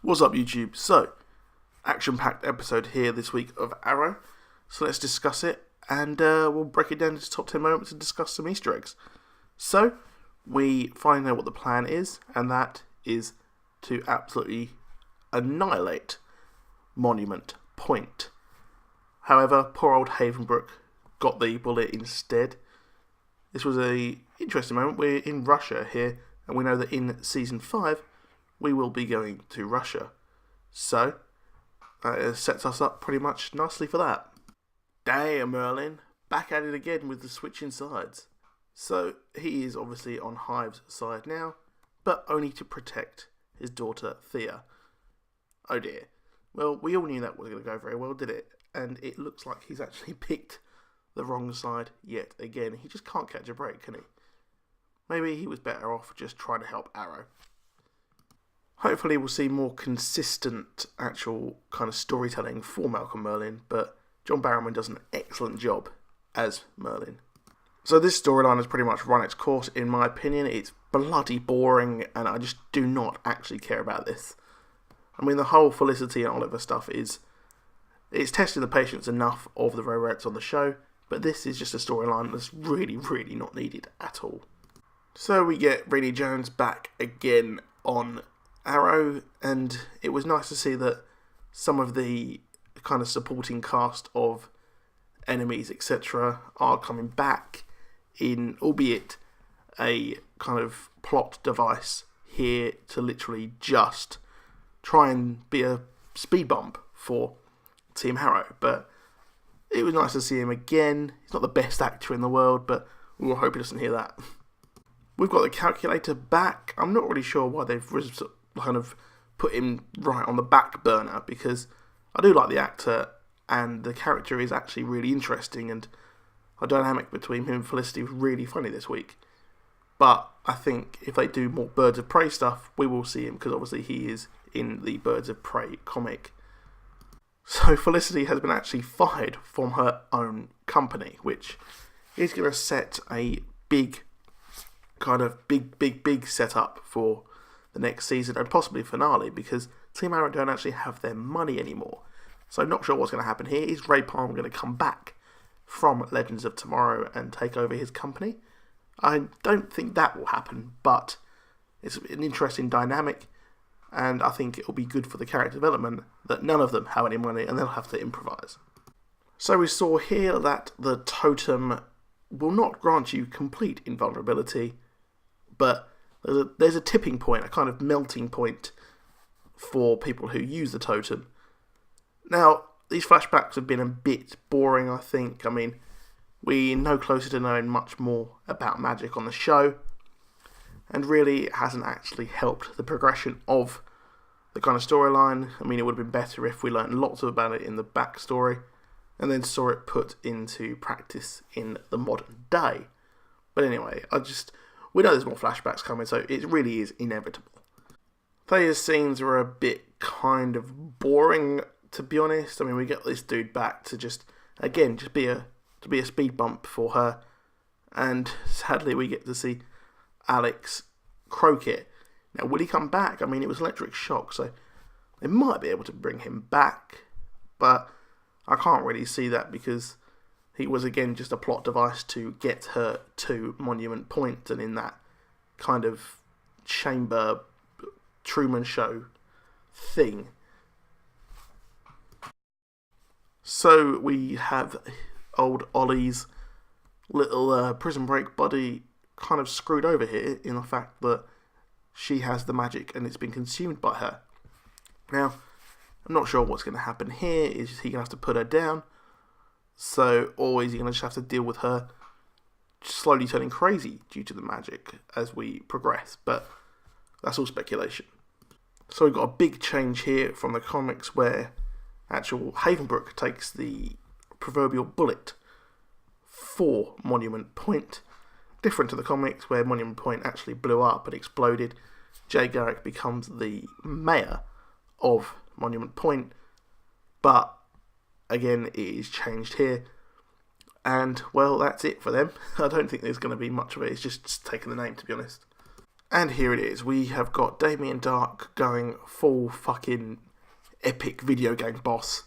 What's up, YouTube? So, action-packed episode here this week of Arrow. So let's discuss it, and we'll break it down into top 10 moments and discuss some Easter eggs. So, we finally know what the plan is, and that is to absolutely annihilate Monument Point. However, poor old Havenbrook got the bullet instead. This was an interesting moment. We're in Russia here, and we know that in Season 5, we will be going to Russia. So, it sets us up pretty much nicely for that. Damn, Merlin. Back at it again with the switching sides. So, he is obviously on Hive's side now, but only to protect his daughter, Thea. Oh dear. Well, we all knew that wasn't going to go very well, did it? And it looks like he's actually picked the wrong side yet again. He just can't catch a break, can he? Maybe he was better off just trying to help Arrow. Hopefully we'll see more consistent actual kind of storytelling for Malcolm Merlyn, but John Barrowman does an excellent job as Merlyn. So this storyline has pretty much run its course in my opinion. It's bloody boring and I just do not actually care about this. I mean, the whole Felicity and Oliver stuff it's testing the patience enough of the Rowettes on the show, but this is just a storyline that's really, really not needed at all. So we get Reedy Jones back again on Arrow, and it was nice to see that some of the kind of supporting cast of enemies, etc., are coming back in, albeit a kind of plot device here to literally just try and be a speed bump for Team Arrow. But it was nice to see him again. He's not the best actor in the world, but we'll hope he doesn't hear that. We've got the Calculator back. I'm not really sure why they've kind of put him right on the back burner, because I do like the actor and the character is actually really interesting, and the dynamic between him and Felicity was really funny this week. But I think if they do more Birds of Prey stuff, we will see him, because obviously he is in the Birds of Prey comic. So Felicity has been actually fired from her own company, which is going to set a big setup for the next season and possibly finale, because Team Arrow don't actually have their money anymore. So I'm not sure what's going to happen here. Is Ray Palmer going to come back from Legends of Tomorrow and take over his company? I don't think that will happen, but it's an interesting dynamic, and I think it will be good for the character development that none of them have any money and they'll have to improvise. So we saw here that the totem will not grant you complete invulnerability, but there's a tipping point, a kind of melting point for people who use the totem. Now, these flashbacks have been a bit boring, I think. I mean, we're no closer to knowing much more about magic on the show, and really it hasn't actually helped the progression of the kind of storyline. I mean, it would have been better if we learned lots about it in the backstory and then saw it put into practice in the modern day. But anyway, we know there's more flashbacks coming, so it really is inevitable. Thea's scenes were a bit kind of boring, to be honest. I mean, we get this dude back to just be a speed bump for her, and sadly we get to see Alex croak it. Now, will he come back? I mean, it was electric shock, so they might be able to bring him back, but I can't really see that, because he was again just a plot device to get her to Monument Point, and in that kind of chamber Truman Show thing. So we have old Ollie's little Prison Break buddy kind of screwed over here in the fact that she has the magic and it's been consumed by her. Now, I'm not sure what's going to happen here. Is he going to have to put her down? Or is he going to just have to deal with her slowly turning crazy due to the magic as we progress? But that's all speculation. So we've got a big change here from the comics, where actual Havenbrook takes the proverbial bullet for Monument Point. Different to the comics, where Monument Point actually blew up and exploded. Jay Garrick becomes the mayor of Monument Point, but again, it is changed here, and well, that's it for them. I don't think there's going to be much of it. It's just taking the name, to be honest. And here it is. We have got Damien Darhk going full fucking epic video game boss.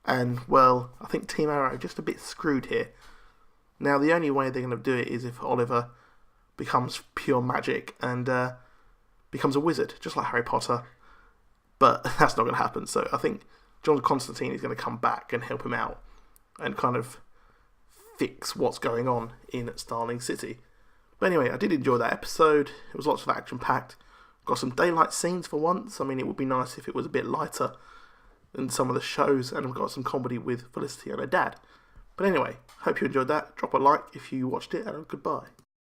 And, well, I think Team Arrow are just a bit screwed here. Now, the only way they're going to do it is if Oliver becomes pure magic and becomes a wizard, just like Harry Potter. But that's not going to happen. So I think John Constantine is going to come back and help him out and kind of fix what's going on in Starling City. But anyway, I did enjoy that episode. It was lots of action-packed. Got some daylight scenes for once. I mean, it would be nice if it was a bit lighter than some of the shows. And I've got some comedy with Felicity and her dad. But anyway, hope you enjoyed that. Drop a like if you watched it, and goodbye.